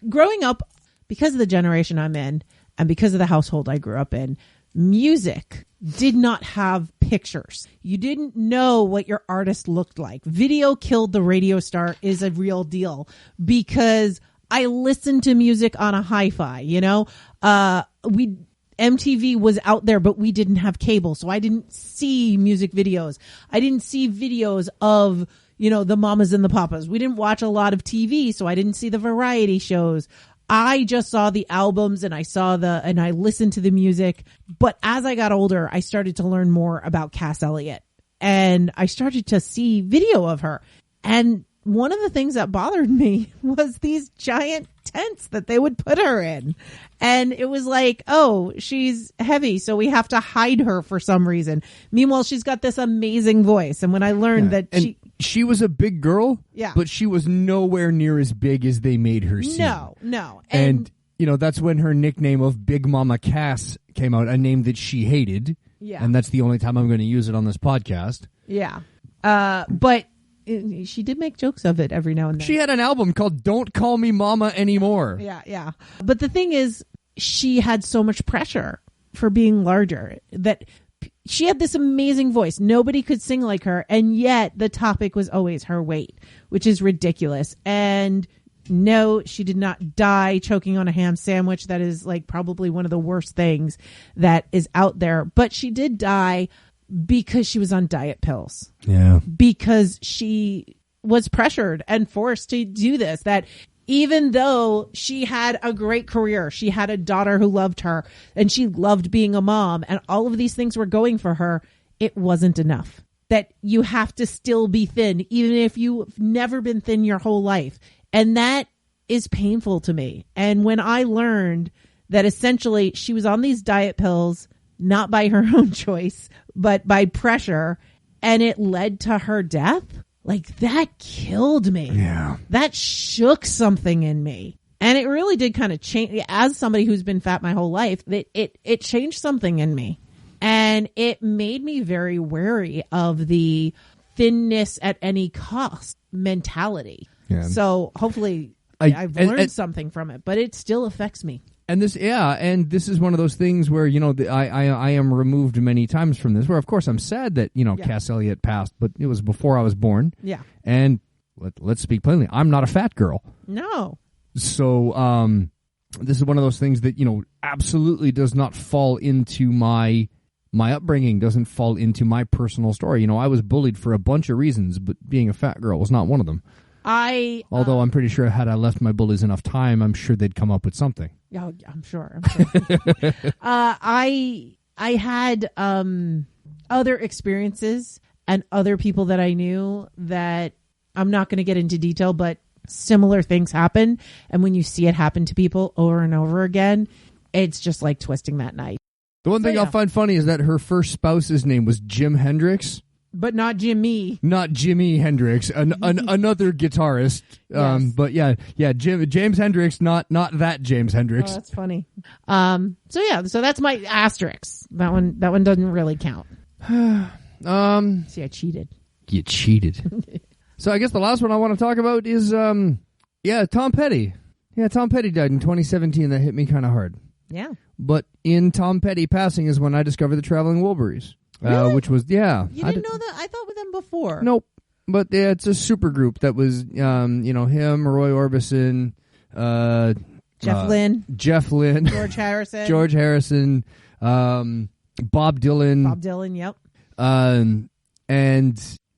growing up, because of the generation I'm in and because of the household I grew up in, music did not have pictures. You didn't know what your artist looked like. Video killed the radio star is a real deal because I listened to music on a hi-fi, you know? MTV was out there, but we didn't have cable, so I didn't see music videos. I didn't see videos of, you know, the mamas and the papas. We didn't watch a lot of TV, so I didn't see the variety shows. I just saw the albums and I listened to the music. But as I got older, I started to learn more about Cass Elliot, and I started to see video of her. And one of the things that bothered me was these giant tents that they would put her in. And it was like, oh, she's heavy, so we have to hide her for some reason. Meanwhile, she's got this amazing voice. And when I learned that she was a big girl, yeah, but she was nowhere near as big as they made her seem. No. And you know, that's when her nickname of Big Mama Cass came out, a name that she hated. Yeah. And that's the only time I'm going to use it on this podcast. Yeah. But she did make jokes of it every now and then. She had an album called Don't Call Me Mama Anymore. Yeah. But the thing is, she had so much pressure for being larger that she had this amazing voice. Nobody could sing like her. And yet the topic was always her weight, which is ridiculous. And no, she did not die choking on a ham sandwich. That is like probably one of the worst things that is out there. But she did die because she was on diet pills. Yeah. Because she was pressured and forced to do this. That even though she had a great career, she had a daughter who loved her and she loved being a mom and all of these things were going for her, it wasn't enough. That you have to still be thin, even if you've never been thin your whole life. And that is painful to me. And when I learned that essentially she was on these diet pills, not by her own choice, but by pressure, and it led to her death, like that killed me. Yeah. That shook something in me. And it really did kind of change. As somebody who's been fat my whole life, it changed something in me. And it made me very wary of the thinness at any cost mentality. Yeah. So hopefully I've learned something from it, but it still affects me. And this is one of those things where, you know, I am removed many times from this, where, of course, I'm sad that, you know, Cass Elliot passed, but it was before I was born. Yeah. And let's speak plainly, I'm not a fat girl. No. So this is one of those things that, you know, absolutely does not fall into my upbringing, doesn't fall into my personal story. You know, I was bullied for a bunch of reasons, but being a fat girl was not one of them. Although I'm pretty sure had I left my bullies enough time, I'm sure they'd come up with something. Yeah, I'm sure. I had other experiences and other people that I knew that I'm not going to get into detail, but similar things happen. And when you see it happen to people over and over again, it's just like twisting that knife. The one thing I'll find funny is that her first spouse's name was Jim Hendrix. But not Jimmy. Not Jimi Hendrix, another guitarist. Yes. But James Hendrix, not that James Hendrix. Oh, that's funny. So that's my asterisk. That one doesn't really count. See, I cheated. You cheated. So I guess the last one I want to talk about is Tom Petty. Yeah, Tom Petty died in 2017. That hit me kind of hard. Yeah. But in Tom Petty passing is when I discovered the Traveling Wilburys. Really? Which was, You didn't know that? I thought with them before. Nope. But it's a super group that was, him, Roy Orbison, Jeff Lynne, George Harrison, Bob Dylan. Yep.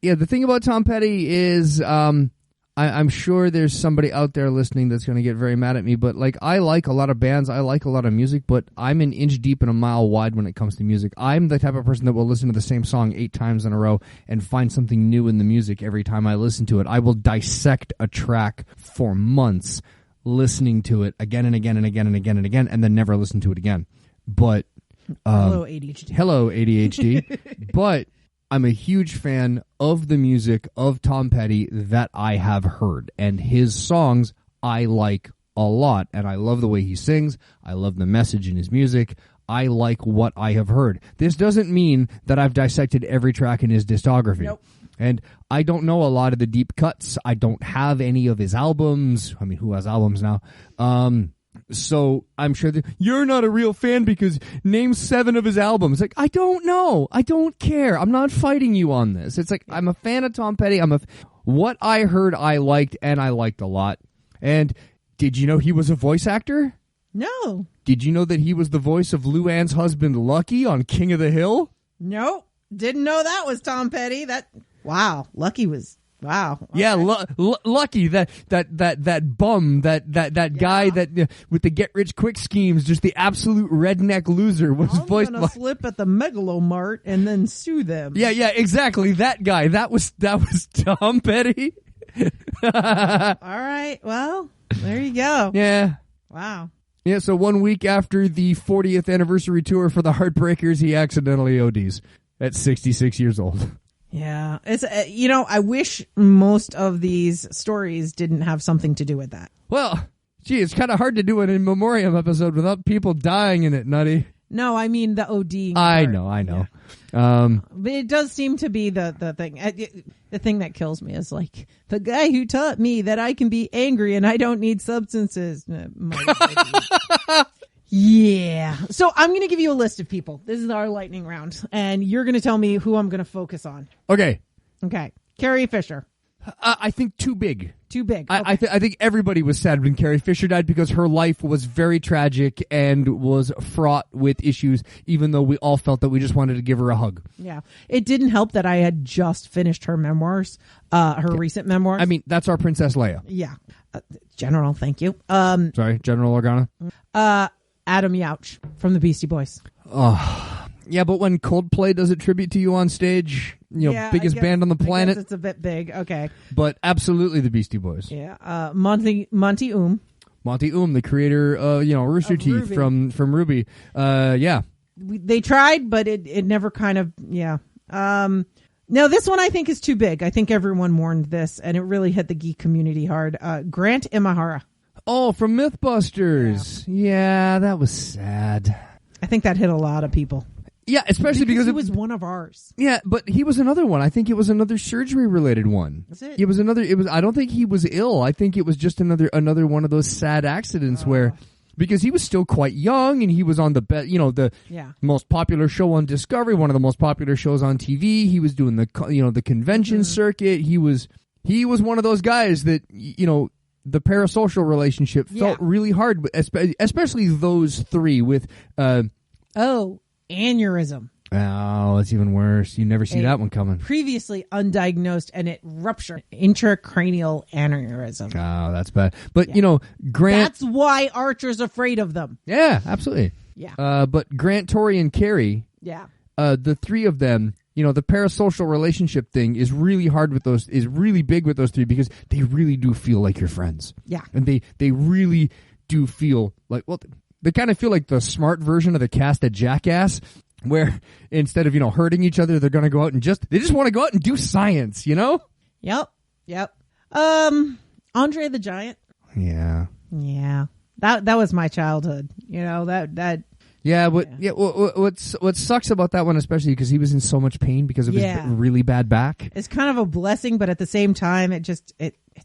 The thing about Tom Petty is, I'm sure there's somebody out there listening that's going to get very mad at me, but like I like a lot of bands, I like a lot of music, but I'm an inch deep and a mile wide when it comes to music. I'm the type of person that will listen to the same song 8 times in a row and find something new in the music every time I listen to it. I will dissect a track for months, listening to it again and again and again and again and again, and then never listen to it again. But hello ADHD. Hello ADHD. But I'm a huge fan of the music of Tom Petty that I have heard, and his songs I like a lot, and I love the way he sings. I love the message in his music. I like what I have heard. This doesn't mean that I've dissected every track in his discography. Nope. And I don't know a lot of the deep cuts. I don't have any of his albums. I mean, who has albums now? So I'm sure that you're not a real fan because name 7 of his albums. Like, I don't know. I don't care. I'm not fighting you on this. It's like, I'm a fan of Tom Petty. What I heard I liked, and I liked a lot. And did you know he was a voice actor? No. Did you know that he was the voice of Luann's husband Lucky on King of the Hill? Nope. Didn't know that was Tom Petty. Wow. Lucky was... Wow. Okay. Yeah, Lucky, that bum, that guy that with the get rich quick schemes, just the absolute redneck loser was voiced by. I'm gonna slip at the Megalomart and then sue them. Yeah, exactly. That guy. That was Tom Petty. All right. Well, there you go. Yeah. Wow. Yeah. So 1 week after the 40th anniversary tour for the Heartbreakers, he accidentally ODs at 66 years old. Yeah, it's I wish most of these stories didn't have something to do with that. Well, gee, it's kind of hard to do an in memoriam episode without people dying in it, Nutty. No, I mean the OD. I know. Yeah. But it does seem to be the thing. The thing that kills me is like the guy who taught me that I can be angry and I don't need substances. Yeah. So I'm going to give you a list of people. This is our lightning round. And you're going to tell me who I'm going to focus on. Okay. Carrie Fisher. I think too big. Too big. Okay. I think everybody was sad when Carrie Fisher died because her life was very tragic and was fraught with issues, even though we all felt that we just wanted to give her a hug. Yeah. It didn't help that I had just finished her memoirs, her recent memoirs. I mean, that's our Princess Leia. Yeah. General, thank you. Sorry, General Organa? Adam Yauch from the Beastie Boys. Oh, yeah, but when Coldplay does a tribute to you on stage, biggest band on the planet. It's a bit big. Okay. But absolutely the Beastie Boys. Yeah. Monty Monty the creator of, Rooster Teeth Ruby. from Ruby. Yeah. They tried, but it never kind of, yeah. Now, this one I think is too big. I think everyone mourned this, and it really hit the geek community hard. Grant Imahara. Oh, from Mythbusters. Yeah, that was sad. I think that hit a lot of people. Yeah, especially because he was one of ours. Yeah, but he was another one. I think it was another surgery-related one. Was it? It was another. I don't think he was ill. I think it was just another one of those sad accidents where, because he was still quite young and he was on the most popular show on Discovery, one of the most popular shows on TV. He was doing the convention circuit. He was one of those guys that the parasocial relationship felt really hard, especially those three with aneurysm. Oh, that's even worse. You never see that one coming. Previously undiagnosed, and it ruptured. Intracranial aneurysm. Oh, that's bad. But, Grant... That's why Archer's afraid of them. Yeah, absolutely. Yeah. But Grant, Tori, and Carrie, the three of them, the parasocial relationship thing is really hard with those, is really big with those three because they really do feel like your friends. Yeah. And they really do feel like, they kind of feel like the smart version of the cast of Jackass, where instead of, hurting each other, they're going to go out and they just want to go out and do science, Yep. Andre the Giant. Yeah. Yeah. That was my childhood. Yeah, what sucks about that one, especially because he was in so much pain because of his really bad back. It's kind of a blessing, but at the same time, it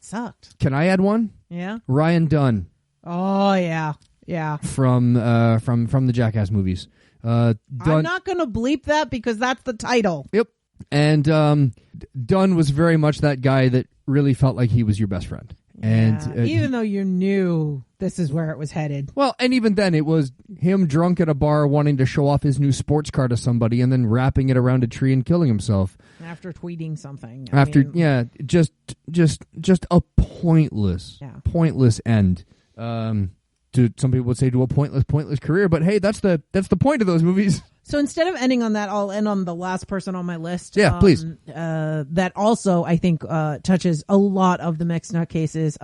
sucked. Can I add one? Yeah. Ryan Dunn. Oh yeah. Yeah. From the Jackass movies. I'm not going to bleep that because that's the title. Yep. And Dunn was very much that guy that really felt like he was your best friend. And even though you knew this is where it was headed. Well, and even then it was him drunk at a bar wanting to show off his new sports car to somebody and then wrapping it around a tree and killing himself. After tweeting something. Just a pointless end. Some people would say to a pointless career, but hey, that's the point of those movies. So instead of ending on that, I'll end on the last person on my list. Yeah, please. That also, I think, touches a lot of the mixed nut cases.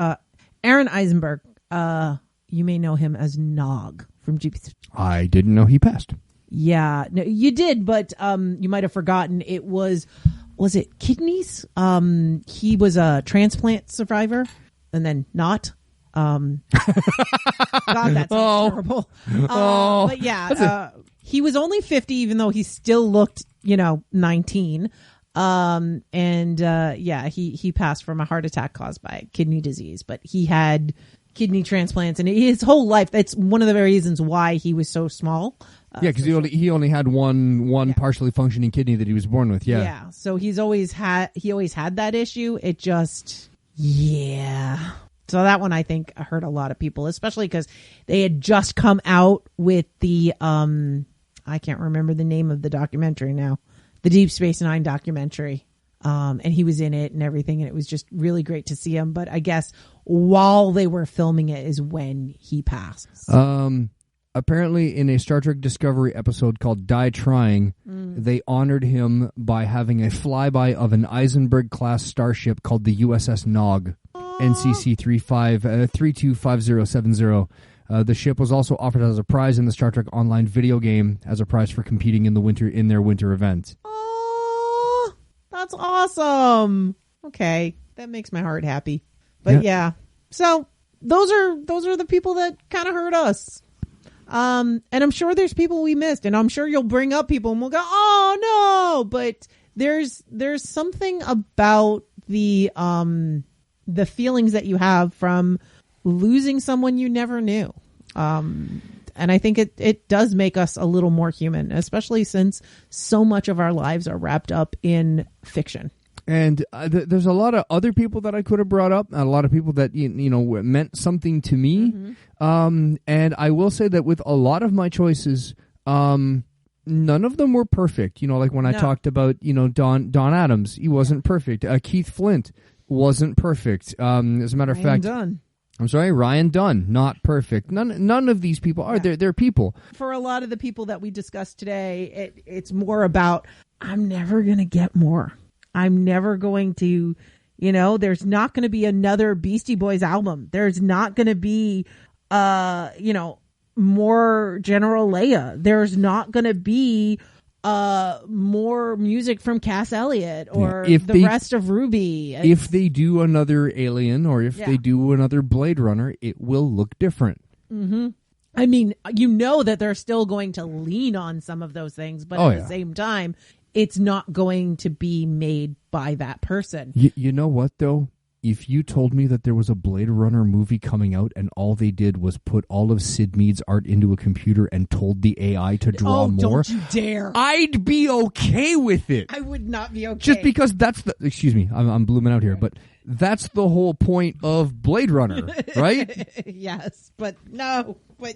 Aaron Eisenberg, you may know him as Nog from GP. I didn't know he passed. Yeah, no, you did, but you might have forgotten. It was it kidneys? He was a transplant survivor, and then not. God, that sounds terrible. But yeah, he was only 50, even though he still looked, 19. He passed from a heart attack caused by kidney disease. But he had kidney transplants, and his whole life. That's one of the reasons why he was so small. Because he only had one partially functioning kidney that he was born with. Yeah. So he always had that issue. It just So that one I think hurt a lot of people, especially because they had just come out with the I can't remember the name of the documentary now, the Deep Space Nine documentary. And he was in it and everything, and it was just really great to see him. But I guess while they were filming it is when he passed. Apparently, in a Star Trek Discovery episode called Die Trying, they honored him by having a flyby of an Eisenberg-class starship called the USS Nog, NCC 325070. The ship was also offered as a prize in the Star Trek Online video game as a prize for competing in their winter event. Oh, that's awesome. Okay, that makes my heart happy. But yeah, so those are the people that kind of hurt us. And I'm sure there's people we missed, and I'm sure you'll bring up people and we'll go, oh no, but there's something about the feelings that you have from losing someone you never knew. And I think it does make us a little more human, especially since so much of our lives are wrapped up in fiction. And there's a lot of other people that I could have brought up, a lot of people that meant something to me. Mm-hmm. And I will say that with a lot of my choices, none of them were perfect. Like when I talked about Don Adams, he wasn't perfect. Keith Flint wasn't perfect. As a matter of fact, Ryan Dunn, not perfect. None of these people are. They're people. For a lot of the people that we discussed today, it's more about I'm never gonna get more. I'm never going to, there's not going to be another Beastie Boys album. There's not going to be, more General Leia. There's not going to be more music from Cass Elliot or the rest of Ruby. If they do another Alien or if they do another Blade Runner, it will look different. Mm-hmm. I mean, that they're still going to lean on some of those things, but at the same time, it's not going to be made by that person. You know what, though? If you told me that there was a Blade Runner movie coming out and all they did was put all of Sid Mead's art into a computer and told the AI to draw more, don't you dare! I'd be okay with it. I would not be okay. Just because that's the... Excuse me, I'm blooming out here, but that's the whole point of Blade Runner, right? Yes, but no. But,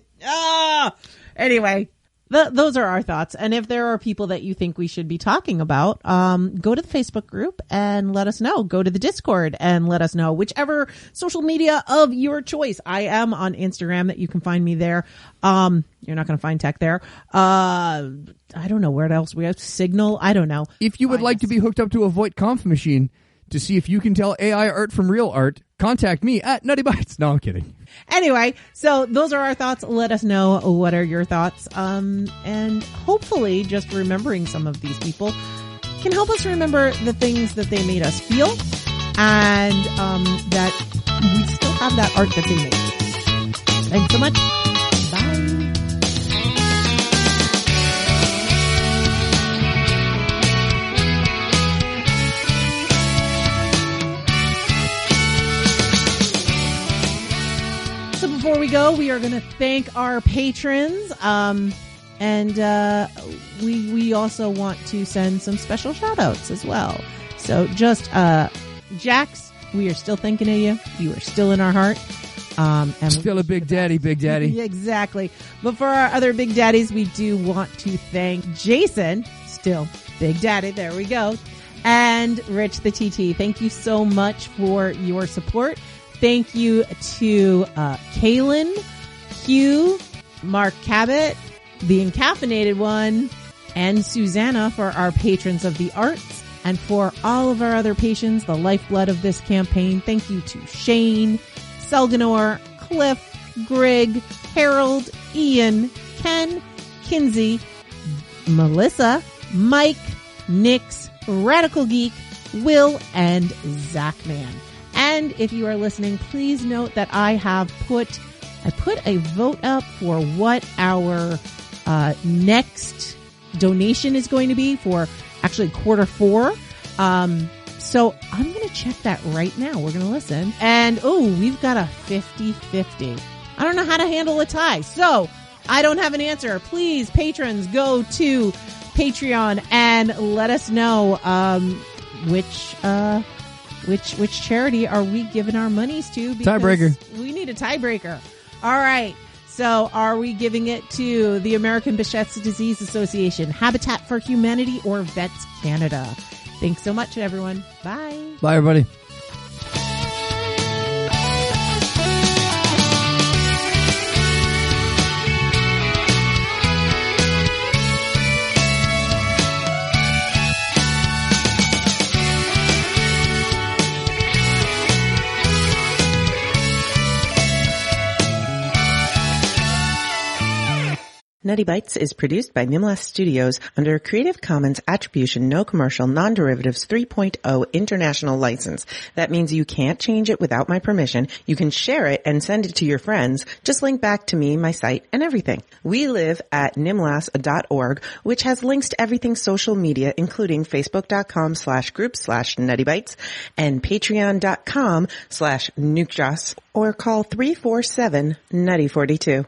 anyway... Those are our thoughts. And if there are people that you think we should be talking about, go to the Facebook group and let us know. Go to the Discord and let us know. Whichever social media of your choice. I am on Instagram, that you can find me there. You're not going to find Tech there. I don't know where else we have. Signal. I don't know. If you would like to be hooked up to a Voight-Kampff machine to see if you can tell AI art from real art, contact me at Nutty Bites. No, I'm kidding. Anyway, so those are our thoughts. Let us know what are your thoughts. And hopefully just remembering some of these people can help us remember the things that they made us feel, and that we still have that art that they made. Thanks so much. Bye. Before we go, we are going to thank our patrons, and we also want to send some special shout outs as well. So just Jax, we are still thinking of you. You are still in our heart. And still a big daddy, big daddy. Exactly. But for our other big daddies, we do want to thank Jason, still big daddy, there we go, and Rich the TT. Thank you so much for your support. Thank you to Kaylin, Hugh, Mark Cabot, the Encaffeinated One, and Susanna for our patrons of the arts. And for all of our other patrons, the lifeblood of this campaign, thank you to Shane, Selganor, Cliff, Greg, Harold, Ian, Ken, Kinsey, Melissa, Mike, Nix, Radical Geek, Will, and Zachman. And if you are listening, please note that I put a vote up for what our next donation is going to be for actually quarter 4. So I'm going to check that right now. We're going to listen. And, we've got a 50-50. I don't know how to handle a tie. So I don't have an answer. Please, patrons, go to Patreon and let us know which charity are we giving our monies to? Because tiebreaker. We need a tiebreaker. All right. So are we giving it to the American Behçet's Disease Association, Habitat for Humanity, or Vets Canada? Thanks so much, everyone. Bye. Bye, everybody. Nutty Bites is produced by Nimlas Studios under a Creative Commons Attribution No Commercial Non-Derivatives 3.0 International License. That means you can't change it without my permission. You can share it and send it to your friends. Just link back to me, my site, and everything. We live at nimlas.org, which has links to everything social media, including facebook.com/group/nuttybites and patreon.com/nukejoss, or call 347-NUTTY42.